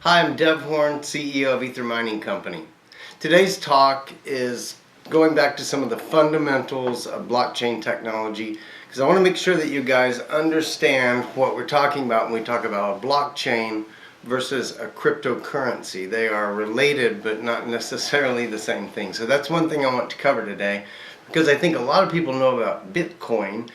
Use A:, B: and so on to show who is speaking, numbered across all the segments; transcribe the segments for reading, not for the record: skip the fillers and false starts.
A: Hi, I'm Dev Horn, CEO of Ether Mining Company. Today's talk is going back to some of the fundamentals of blockchain technology because I want to make sure that you guys understand what we're talking about when we talk about a blockchain versus a cryptocurrency. They are related but not necessarily the same thing. So that's one thing I want to cover today because I think a lot of people know about Bitcoin.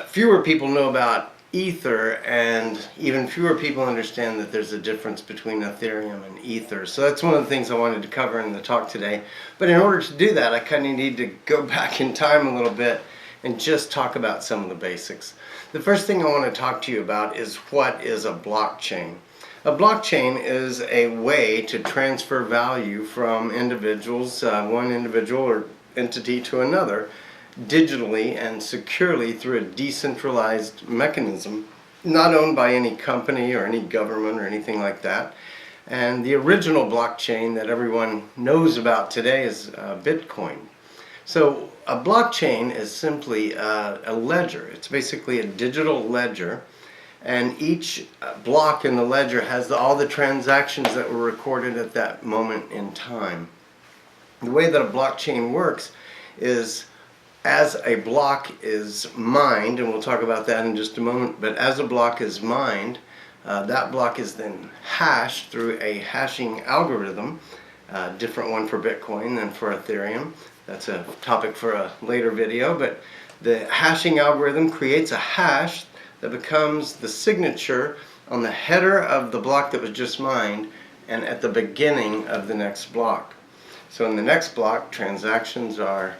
A: Fewer people know about Ether, and even fewer people understand that there's a difference between Ethereum and Ether. So that's one of the things I wanted to cover in the talk today. But in order to do that, I kind of need to go back in time a little bit and just talk about some of the basics. The first thing I want to talk to you about is what is a blockchain. A blockchain is a way to transfer value from individuals, one individual or entity to another, digitally and securely through a decentralized mechanism, not owned by any company or any government or anything like that. And the original blockchain that everyone knows about today is Bitcoin. So a blockchain is simply a ledger. It's basically a digital ledger, and each block in the ledger has all the transactions that were recorded at that moment in time. The way that a blockchain works is as a block is mined, and we'll talk about that in just a moment, but as a block is mined, that block is then hashed through a hashing algorithm, different one for Bitcoin than for Ethereum. That's a topic for a later video, but the hashing algorithm creates a hash that becomes the signature on the header of the block that was just mined and at the beginning of the next block. So in the next block, transactions are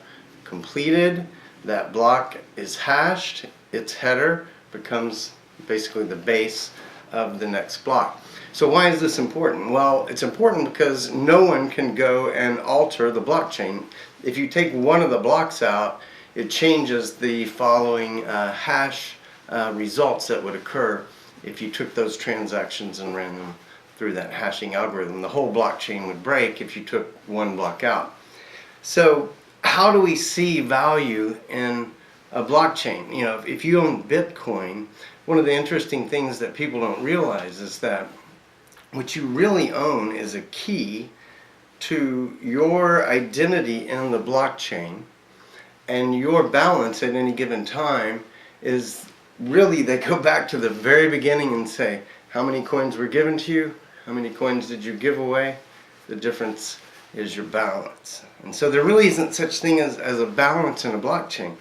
A: completed, that block is hashed, its header becomes basically the base of the next block. So why is this important? Well, it's important because no one can go and alter the blockchain. If you take one of the blocks out, it changes the following hash results that would occur if you took those transactions and ran them through that hashing algorithm. The whole blockchain would break if you took one block out. So how do we see value in a blockchain? You know, if you own Bitcoin, one of the interesting things that people don't realize is that what you really own is a key to your identity in the blockchain, and your balance at any given time is really, they go back to the very beginning and say, how many coins were given to you? How many coins did you give away? The difference is your balance. And so there really isn't such thing as a balance in a blockchain.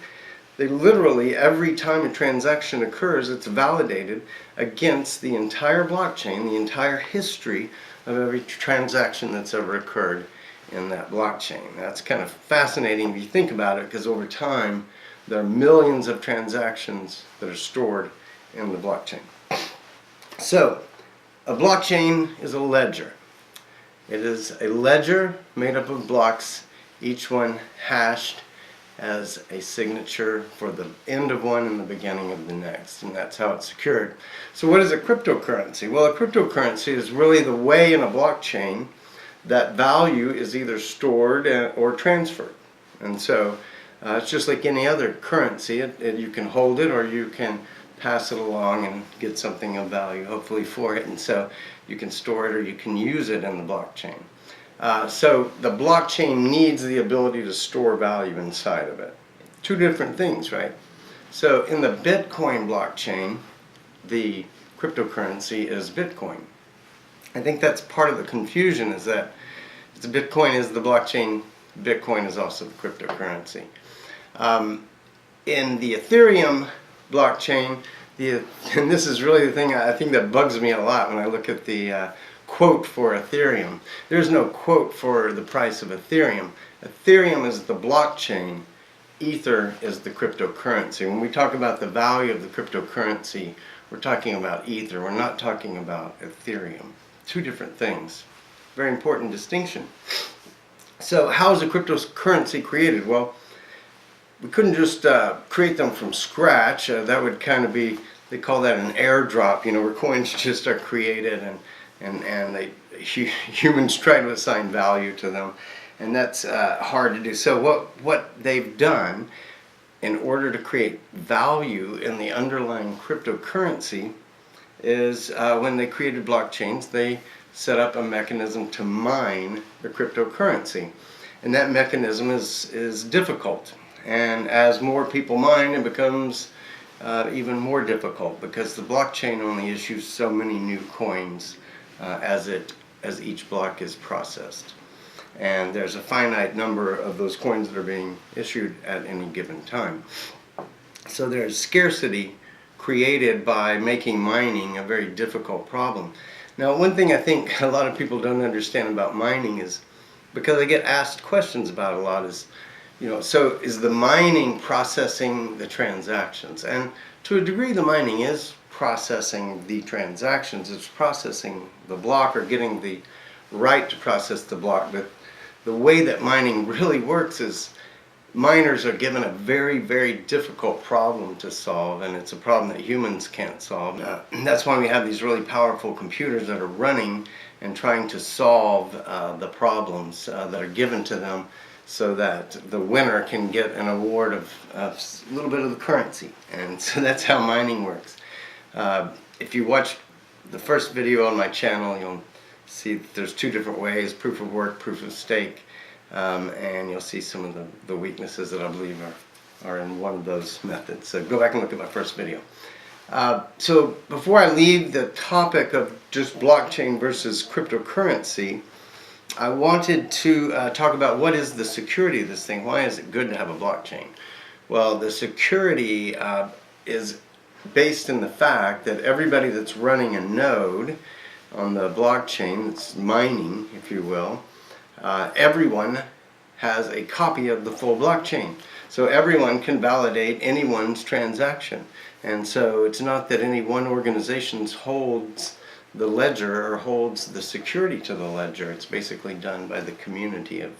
A: They literally, every time a transaction occurs, it's validated against the entire blockchain, the entire history of every transaction that's ever occurred in that blockchain. That's kind of fascinating if you think about it, because over time there are millions of transactions that are stored in the blockchain. So a blockchain is a ledger. It is a ledger made up of blocks, each one hashed as a signature for the end of one and the beginning of the next, and that's how it's secured. So what is a cryptocurrency? Well, a cryptocurrency is really the way in a blockchain that value is either stored or transferred. And so it's just like any other currency. You can hold it or you can pass it along and get something of value, hopefully, for it. And so you can store it or you can use it in the blockchain. So the blockchain needs the ability to store value inside of it. Two different things, right? So in the Bitcoin blockchain, the cryptocurrency is Bitcoin. I think that's part of the confusion, is that Bitcoin is the blockchain, Bitcoin is also the cryptocurrency. In the Ethereum blockchain, and this is really the thing I think that bugs me a lot when I look at the quote for Ethereum. There's no quote for the price of Ethereum. Ethereum is the blockchain, Ether is the cryptocurrency. When we talk about the value of the cryptocurrency, we're talking about Ether, we're not talking about Ethereum. Two different things. Very important distinction. So how is a cryptocurrency created? Well, we couldn't just create them from scratch. That would kind of be, they call that an airdrop, you know, where coins just are created and humans try to assign value to them. And that's hard to do. So what they've done in order to create value in the underlying cryptocurrency is when they created blockchains, they set up a mechanism to mine the cryptocurrency. And that mechanism is difficult. And as more people mine, it becomes even more difficult because the blockchain only issues so many new coins as each block is processed. And there's a finite number of those coins that are being issued at any given time. So there's scarcity created by making mining a very difficult problem. Now, one thing I think a lot of people don't understand about mining is, because I get asked questions about it a lot, is, so is the mining processing the transactions? And to a degree, the mining is processing the transactions. It's processing the block or getting the right to process the block. But the way that mining really works is miners are given a very, very difficult problem to solve, and it's a problem that humans can't solve. That's why we have these really powerful computers that are running and trying to solve the problems that are given to them, so that the winner can get an award of a little bit of the currency. And so that's how mining works. If you watch the first video on my channel, you'll see that there's two different ways: proof of work, proof of stake. And you'll see some of the weaknesses that I believe are in one of those methods. So go back and look at my first video. So before I leave the topic of just blockchain versus cryptocurrency, I wanted to talk about what is the security of this thing. Why is it good to have a blockchain? Well, the security is based in the fact that everybody that's running a node on the blockchain, that's mining, if you will, everyone has a copy of the full blockchain. So everyone can validate anyone's transaction. And so it's not that any one organization holds the ledger or holds the security to the ledger. It's basically done by the community of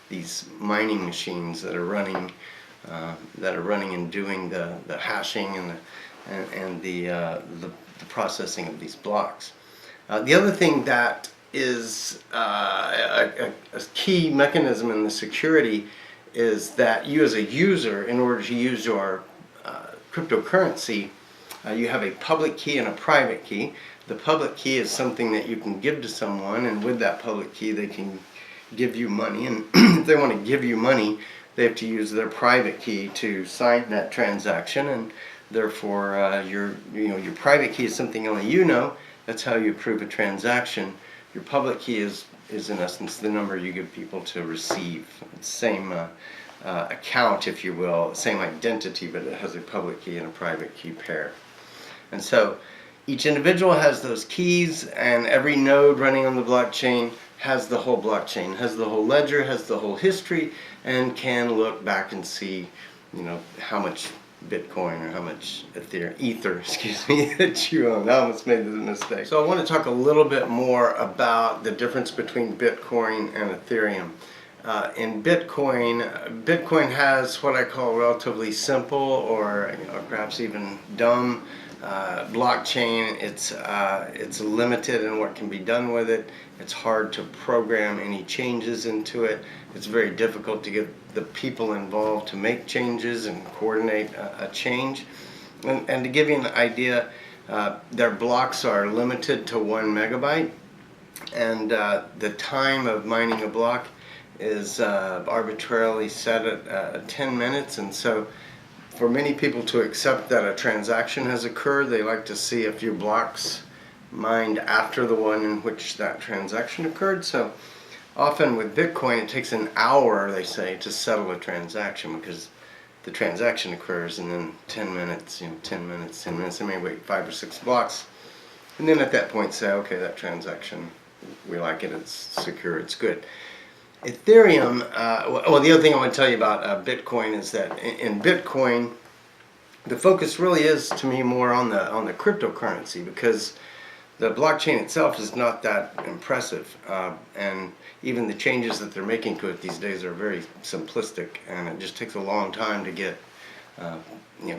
A: these mining machines that are running and doing the hashing and the processing of these blocks. The other thing that is a key mechanism in the security is that you as a user, in order to use your cryptocurrency, you have a public key and a private key. The public key is something that you can give to someone, and with that public key they can give you money, and if they want to give you money, they have to use their private key to sign that transaction, and therefore your private key is something only you know. That's how you approve a transaction. Your public key is in essence the number you give people to receive. It's the same account, if you will, same identity, but it has a public key and a private key pair. And so each individual has those keys, and every node running on the blockchain has the whole blockchain, has the whole ledger, has the whole history, and can look back and see, how much Bitcoin or how much Ether, that you own. I almost made the mistake. So I want to talk a little bit more about the difference between Bitcoin and Ethereum. In Bitcoin has what I call relatively simple or perhaps even dumb blockchain. It's limited in what can be done with it. It's hard to program any changes into it. It's very difficult to get the people involved to make changes and coordinate a change. And to give you an idea, their blocks are limited to 1 megabyte, and the time of mining a block is arbitrarily set at 10 minutes. And so for many people to accept that a transaction has occurred, they like to see a few blocks mined after the one in which that transaction occurred. So often with Bitcoin, it takes an hour, they say, to settle a transaction, because the transaction occurs and then 10 minutes, 10 minutes, they may wait 5 or 6 blocks, and then at that point say, okay, that transaction, we like it, it's secure, it's good. Ethereum, well, the other thing I want to tell you about Bitcoin is that in Bitcoin, the focus really is, to me, more on the cryptocurrency, because the blockchain itself is not that impressive, and even the changes that they're making to it these days are very simplistic, and it just takes a long time to get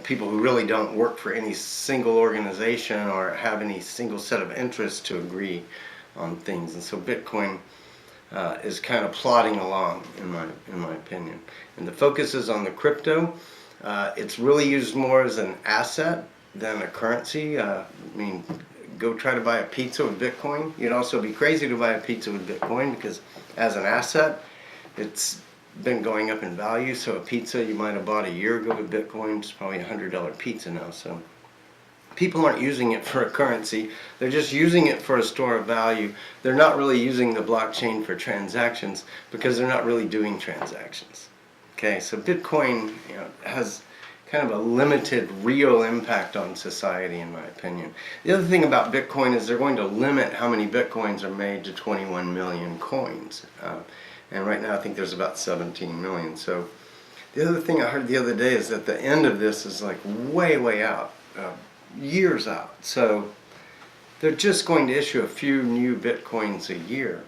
A: people who really don't work for any single organization or have any single set of interests to agree on things. And so Bitcoin is kind of plodding along, in my opinion. And the focus is on the crypto. It's really used more as an asset than a currency. go try to buy a pizza with Bitcoin. You'd also be crazy to buy a pizza with Bitcoin because as an asset, it's been going up in value. So a pizza you might have bought a year ago with Bitcoin is probably $100 pizza now. So people aren't using it for a currency. They're just using it for a store of value. They're not really using the blockchain for transactions because they're not really doing transactions. Okay, so Bitcoin, has kind of a limited real impact on society, in my opinion. The other thing about Bitcoin is they're going to limit how many Bitcoins are made to 21 million coins. And right now I think there's about 17 million. So the other thing I heard the other day is that the end of this is like way out, years out. So they're just going to issue a few new Bitcoins a year.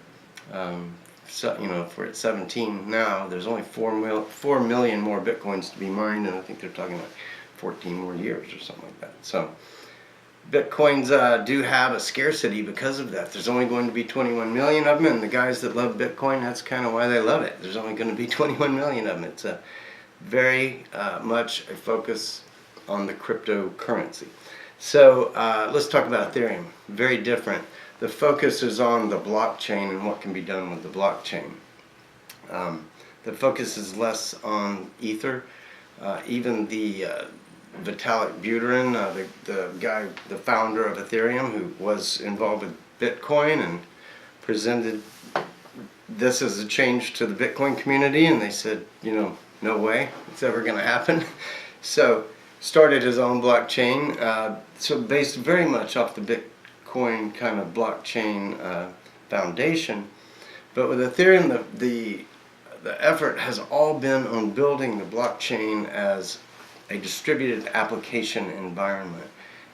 A: So, if we're at 17 now, there's only 4 million more Bitcoins to be mined, and I think they're talking about 14 more years or something like that. So Bitcoins do have a scarcity because of that. There's only going to be 21 million of them, and the guys that love Bitcoin, that's kind of why they love it. There's only going to be 21 million of them. It's a very much a focus on the cryptocurrency. So let's talk about Ethereum. Very different. The focus is on the blockchain and what can be done with the blockchain. The focus is less on Ether. Even the Vitalik Buterin, the founder of Ethereum, who was involved with Bitcoin and presented this as a change to the Bitcoin community, and they said, no way it's ever going to happen. So started his own blockchain, so based very much off the Bitcoin kind of blockchain foundation. But with Ethereum, the effort has all been on building the blockchain as a distributed application environment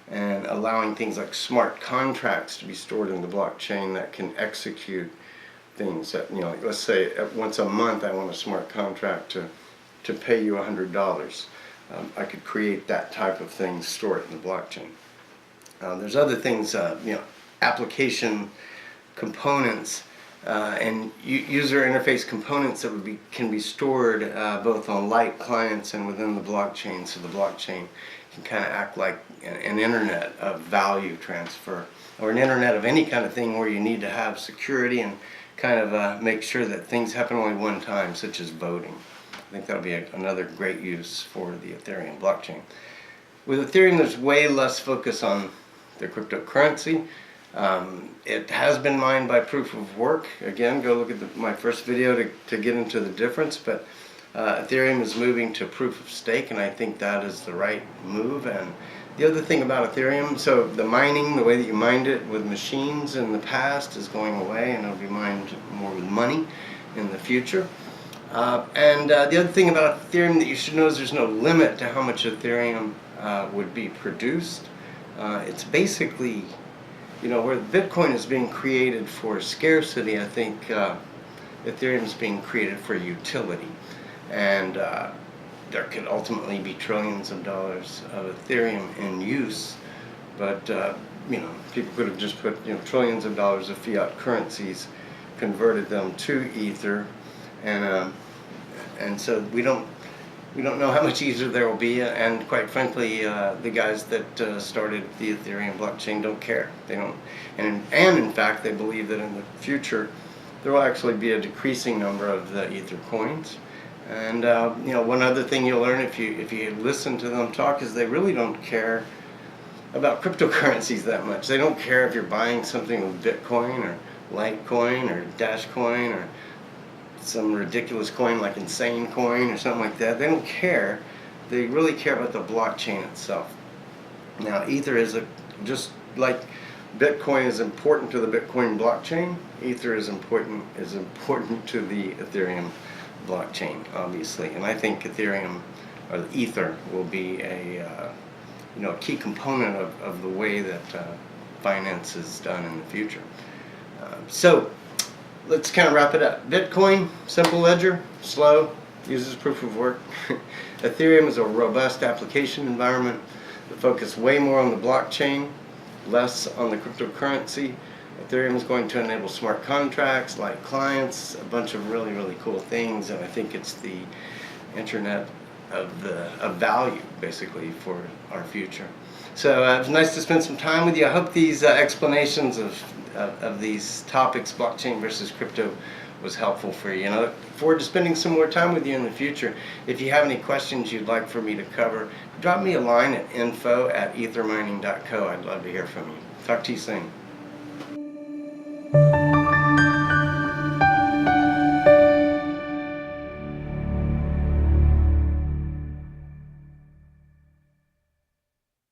A: and allowing things like smart contracts to be stored in the blockchain that can execute things that, like let's say once a month I want a smart contract to pay you $100. I could create that type of thing, store it in the blockchain. There's other things, application components and user interface components that can be stored both on light clients and within the blockchain. So the blockchain can kind of act like an internet of value transfer, or an internet of any kind of thing where you need to have security and kind of make sure that things happen only one time, such as voting. I think that'll be another great use for the Ethereum blockchain. With Ethereum, there's way less focus on the cryptocurrency. It has been mined by proof of work. Again, go look at my first video to get into the difference. But Ethereum is moving to proof of stake, and I think that is the right move. And the other thing about Ethereum, so the mining, the way that you mined it with machines in the past is going away, and it'll be mined more with money in the future. And the other thing about Ethereum that you should know is there's no limit to how much Ethereum would be produced. It's basically, where Bitcoin is being created for scarcity, I think Ethereum is being created for utility. And there could ultimately be trillions of dollars of Ethereum in use, but people could have just put trillions of dollars of fiat currencies, converted them to Ether, and so we don't know how much Ether there will be, and quite frankly, the guys that started the Ethereum blockchain don't care. They don't, and in fact, they believe that in the future there will actually be a decreasing number of the Ether coins. And one other thing you'll learn if you listen to them talk is they really don't care about cryptocurrencies that much. They don't care if you're buying something with Bitcoin or Litecoin or Dashcoin or some ridiculous coin like Insane Coin or something like that. They don't care. They really care about the blockchain itself. Now, Ether is just like Bitcoin is important to the Bitcoin blockchain. Ether is important to the Ethereum blockchain, obviously, and I think Ethereum or Ether will be a key component of the way that finance is done in the future. So let's kind of wrap it up. Bitcoin, simple ledger, slow, uses proof of work. Ethereum is a robust application environment that focuses way more on the blockchain, less on the cryptocurrency. Ethereum is going to enable smart contracts, like clients, a bunch of really, really cool things, and I think it's the internet of value, basically, for our future. So it was nice to spend some time with you. I hope these explanations of these topics, blockchain versus crypto, was helpful for you. And I look forward to spending some more time with you in the future. If you have any questions you'd like for me to cover, drop me a line at info@ethermining.co. I'd love to hear from you. Talk to you soon.